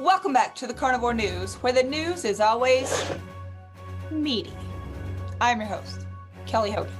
Welcome back to the Carnivore News, where the news is always meaty. I'm your host, Kelly Hogan.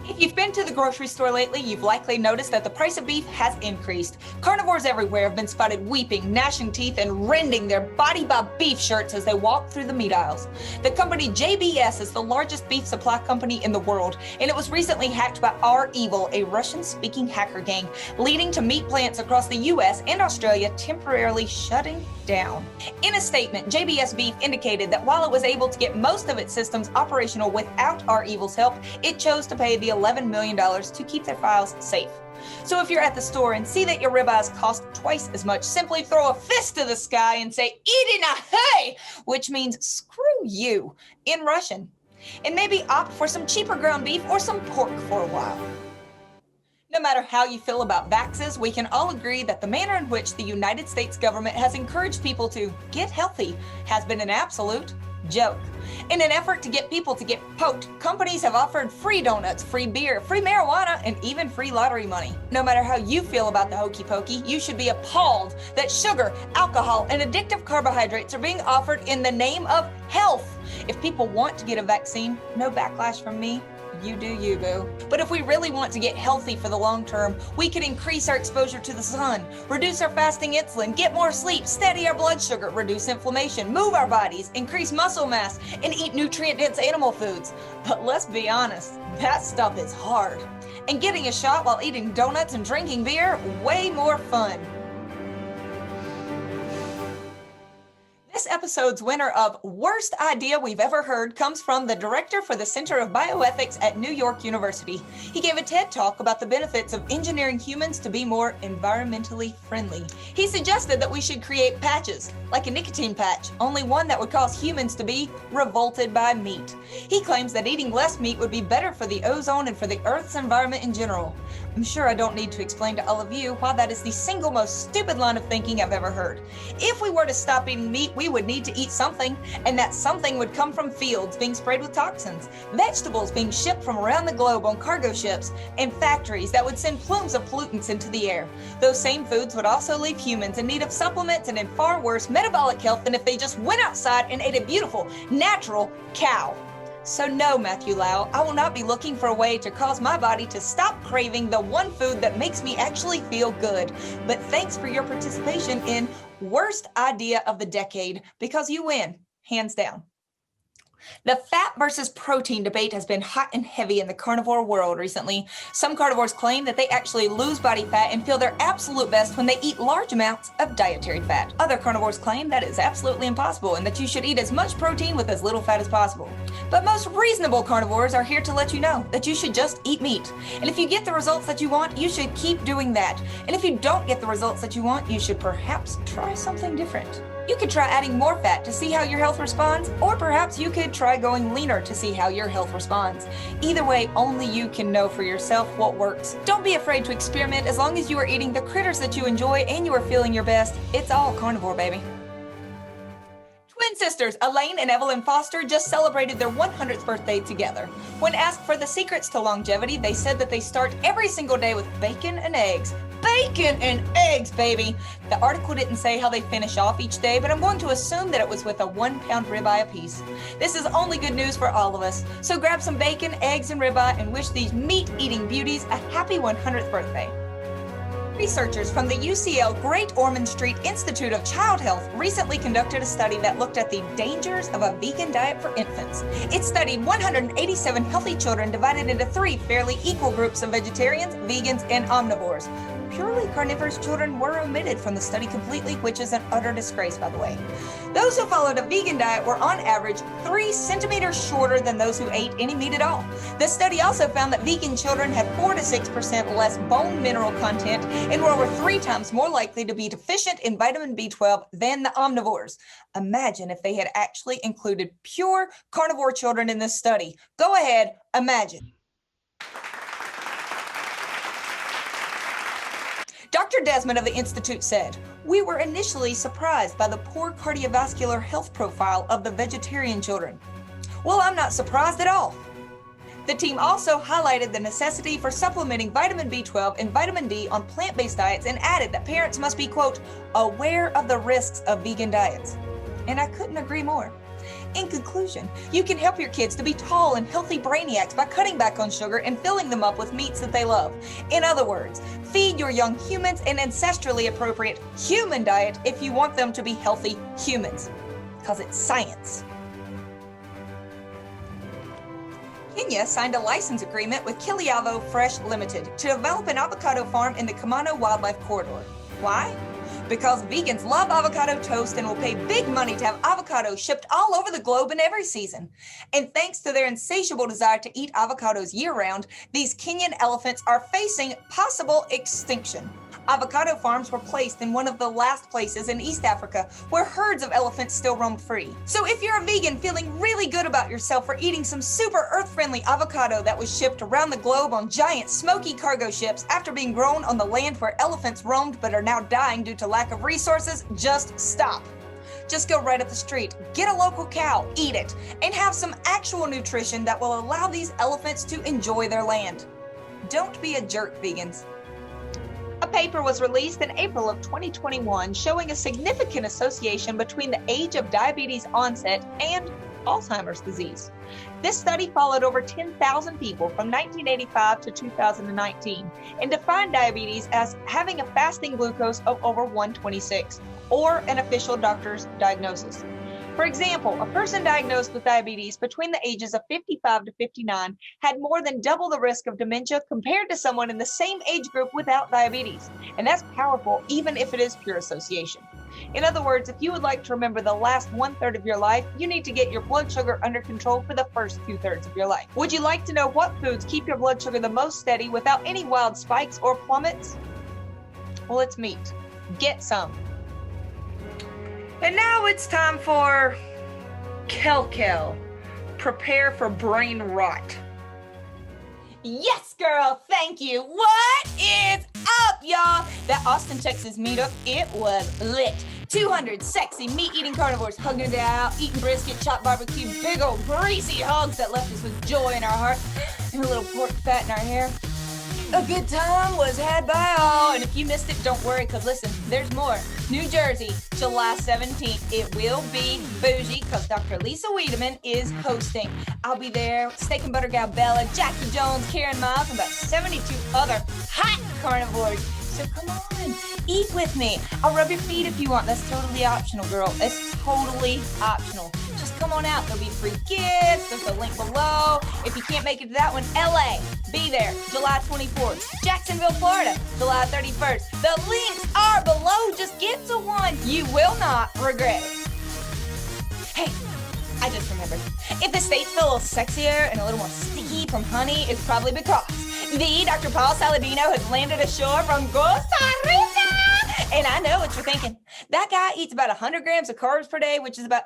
If you've been to the grocery store lately, you've likely noticed that the price of beef has increased. Carnivores everywhere have been spotted weeping, gnashing teeth, and rending their body by beef shirts as they walk through the meat aisles. The company JBS is the largest beef supply company in the world, and it was recently hacked by REvil, a Russian-speaking hacker gang, leading to meat plants across the US and Australia temporarily shutting down. In a statement, JBS Beef indicated that while it was able to get most of its systems operational without REvil's help, it chose to pay the $11 million to keep their files safe. So if you're at the store and see that your ribeyes cost twice as much, simply throw a fist to the sky and say, "Иди нахуй," which means screw you in Russian. And maybe opt for some cheaper ground beef or some pork for a while. No matter how you feel about vaxes, we can all agree that the manner in which the United States government has encouraged people to get healthy has been an absolute joke. In an effort to get people to get poked, companies have offered free donuts, free beer, free marijuana, and even free lottery money. No matter how you feel about the HOKEY-POKEY, you should be appalled that sugar, alcohol, and addictive carbohydrates are being offered in the name of health. If people want to get a vaccine, no backlash from me. You do you, boo. But if we really want to get healthy for the long term, we could increase our exposure to the sun, reduce our fasting insulin, get more sleep, steady our blood sugar, reduce inflammation, move our bodies, increase muscle mass, and eat nutrient-dense animal foods. But let's be honest, that stuff is hard. And getting a shot while eating donuts and drinking beer, way more fun. This episode's winner of Worst Idea We've Ever Heard comes from the director for the Center of Bioethics at New York University. He gave a TED Talk about the benefits of engineering humans to be more environmentally friendly. He suggested that we should create patches, like a nicotine patch, only one that would cause humans to be revolted by meat. He claims that eating less meat would be better for the ozone and for the Earth's environment in general. I'm sure I don't need to explain to all of you why that is the single most stupid line of thinking I've ever heard. If we were to stop eating meat, we would need to eat something, and that something would come from fields being sprayed with toxins, vegetables being shipped from around the globe on cargo ships, and factories that would send plumes of pollutants into the air. Those same foods would also leave humans in need of supplements and in far worse metabolic health than if they just went outside and ate a beautiful, natural cow. So no, Matthew Lau, I will not be looking for a way to cause my body to stop craving the one food that makes me actually feel good. But thanks for your participation in Worst Idea of the Decade, because you win, hands down. The fat versus protein debate has been hot and heavy in the carnivore world recently. Some carnivores claim that they actually lose body fat and feel their absolute best when they eat large amounts of dietary fat. Other carnivores claim that is absolutely impossible and that you should eat as much protein with as little fat as possible. But most reasonable carnivores are here to let you know that you should just eat meat. And if you get the results that you want, you should keep doing that. And if you don't get the results that you want, you should perhaps try something different. You could try adding more fat to see how your health responds, or perhaps you could try going leaner to see how your health responds. Either way, only you can know for yourself what works. Don't be afraid to experiment as long as you are eating the critters that you enjoy and you are feeling your best. It's all carnivore, baby. Twin sisters Elaine and Evelyn Foster just celebrated their 100th birthday together. When asked for the secrets to longevity, they said that they start every single day with bacon and eggs. Bacon and eggs, baby! The article didn't say how they finish off each day, but I'm going to assume that it was with a 1-pound ribeye apiece. This is only good news for all of us. So grab some bacon, eggs, and ribeye and wish these meat-eating beauties a happy 100th birthday. Researchers from the UCL Great Ormond Street Institute of Child Health recently conducted a study that looked at the dangers of a vegan diet for infants. It studied 187 healthy children divided into 3 fairly equal groups of vegetarians, vegans, and omnivores. Purely carnivorous children were omitted from the study completely, which is an utter disgrace, by the way. Those who followed a vegan diet were on average 3 centimeters shorter than those who ate any meat at all. The study also found that vegan children had 4 to 6% less bone mineral content and were over 3 times more likely to be deficient in vitamin B12 than the omnivores. Imagine if they had actually included pure carnivore children in this study. Go ahead, imagine. Dr. Desmond of the Institute said, "We were initially surprised by the poor cardiovascular health profile of the vegetarian children." Well, I'm not surprised at all. The team also highlighted the necessity for supplementing vitamin B12 and vitamin D on plant-based diets and added that parents must be, quote, aware of the risks of vegan diets. And I couldn't agree more. In conclusion, you can help your kids to be tall and healthy brainiacs by cutting back on sugar and filling them up with meats that they love. In other words, feed your young humans an ancestrally appropriate human diet if you want them to be healthy humans. Because it's science. Kenya signed a license agreement with Kiliavo Fresh Limited to develop an avocado farm in the Kamano Wildlife Corridor. Why? Because vegans love avocado toast and will pay big money to have avocados shipped all over the globe in every season. And thanks to their insatiable desire to eat avocados year-round, these Kenyan elephants are facing possible extinction. Avocado farms were placed in one of the last places in East Africa where herds of elephants still roam free. So if you're a vegan feeling really good about yourself for eating some super earth-friendly avocado that was shipped around the globe on giant smoky cargo ships after being grown on the land where elephants roamed but are now dying due to lack of resources, just stop. Just go right up the street, get a local cow, eat it, and have some actual nutrition that will allow these elephants to enjoy their land. Don't be a jerk, vegans. A paper was released in April of 2021 showing a significant association between the age of diabetes onset and Alzheimer's disease. This study followed over 10,000 people from 1985 to 2019 and defined diabetes as having a fasting glucose of over 126, or an official doctor's diagnosis. For example, a person diagnosed with diabetes between the ages of 55 to 59 had more than double the risk of dementia compared to someone in the same age group without diabetes. And that's powerful, even if it is pure association. In other words, if you would like to remember the last 1/3 of your life, you need to get your blood sugar under control for the first 2/3 of your life. Would you like to know what foods keep your blood sugar the most steady without any wild spikes or plummets? Well, it's meat. Get some. And now it's time for Kel. Prepare for brain rot. Yes, girl, thank you. What is up, y'all? That Austin, Texas meetup, it was lit. 200 sexy meat-eating carnivores hugging it out, eating brisket, chopped barbecue, big old greasy hugs that left us with joy in our heart and a little pork fat in our hair. A good time was had by all, and if you missed it, don't worry, because listen, there's more. New Jersey, July 17th. It will be bougie, because Dr. Lisa Wiedeman is hosting. I'll be there, Steak and Butter Gal Bella, Jackie Jones, Karen Miles, and about 72 other hot carnivores. So come on, eat with me. I'll rub your feet if you want. That's totally optional, girl. It's totally optional. Just come on out. There'll be free gifts. There's a link below. If you can't make it to that one, LA, be there July 24th. Jacksonville, Florida, July 31st. The links are below. Just get to one. You will not regret it. Hey, I just remembered. If the states feel a little sexier and a little more sticky from honey, it's probably because the Dr. Paul Saladino has landed ashore from Costa Rica. And I know what you're thinking. That guy eats about 100 grams of carbs per day, which is about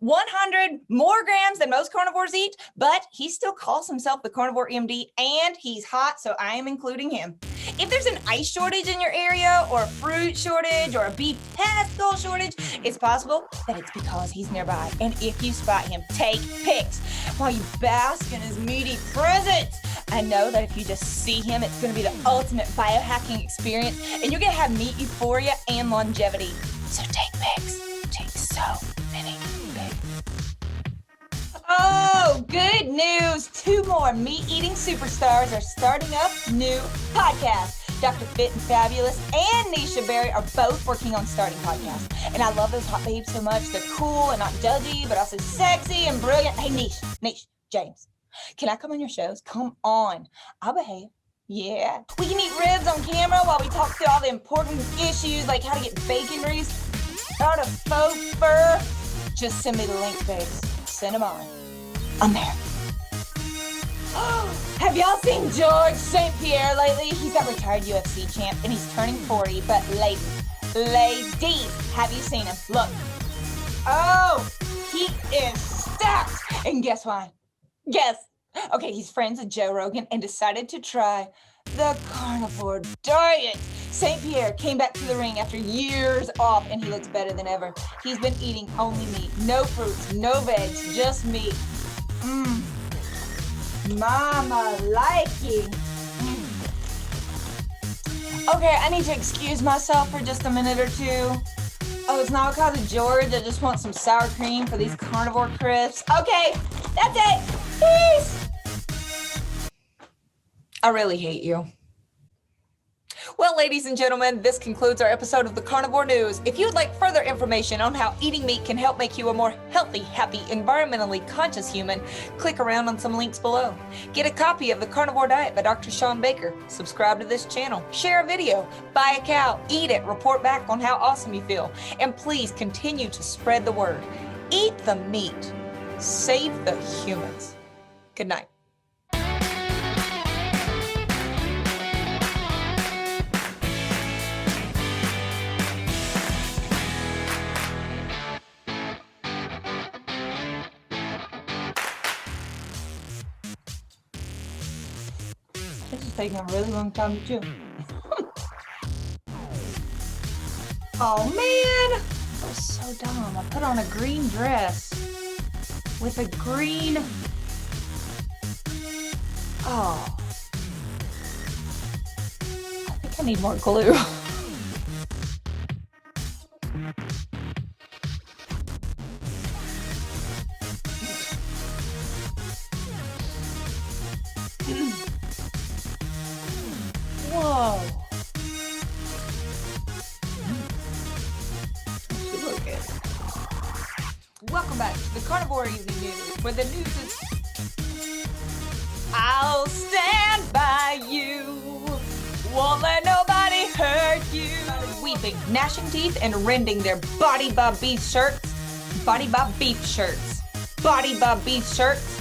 100 more grams than most carnivores eat, but he still calls himself the Carnivore MD, and he's hot, so I am including him. If there's an ice shortage in your area, or a fruit shortage, or a beef pestle shortage, it's possible that it's because he's nearby. And if you spot him, take pics while you bask in his meaty presence. I know that if you just see him, it's going to be the ultimate biohacking experience, and you're going to have meat euphoria and longevity. So take pics. Take so many pics. Oh, good news. 2 more meat-eating superstars are starting up new podcasts. Dr. Fit and Fabulous and Neisha Berry are both working on starting podcasts. And I love those hot babes so much. They're cool and not judgy, but also sexy and brilliant. Hey, Neisha, James, can I come on your shows? Come on. I'll behave. Yeah. We can eat ribs on camera while we talk through all the important issues like how to get bacon grease out of faux fur. Just send me the link, babes. Send them on. I'm there. Have y'all seen George St. Pierre lately? He's that retired UFC champ and he's turning 40, but ladies, have you seen him? Look. Oh, he is stacked. And guess why? Guess. Okay, he's friends with Joe Rogan and decided to try the carnivore diet. St. Pierre came back to the ring after years off and he looks better than ever. He's been eating only meat, no fruits, no veg, just meat. Mama likey. Okay, I need to excuse myself for just a minute or two. Oh, it's not because of George. I just want some sour cream for these carnivore crisps. Okay, that's it. Peace. I really hate you. Well, ladies and gentlemen, this concludes our episode of the Carnivore News. If you'd like further information on how eating meat can help make you a more healthy, happy, environmentally conscious human, click around on some links below. Get a copy of The Carnivore Diet by Dr. Sean Baker. Subscribe to this channel. Share a video. Buy a cow. Eat it. Report back on how awesome you feel. And please continue to spread the word. Eat the meat. Save the humans. Good night. This is taking a really long time to chew. Oh man! I was so dumb. I put on a green dress with a green... Oh. I think I need more glue. Whoa. She look good. Welcome back to the Carnivore Evening News, where the news is... I'll stand by you. Won't let nobody hurt you. Weeping, gnashing teeth, and rending their Body by Beef shirts. Body by Beef shirts. Body by Beef shirts.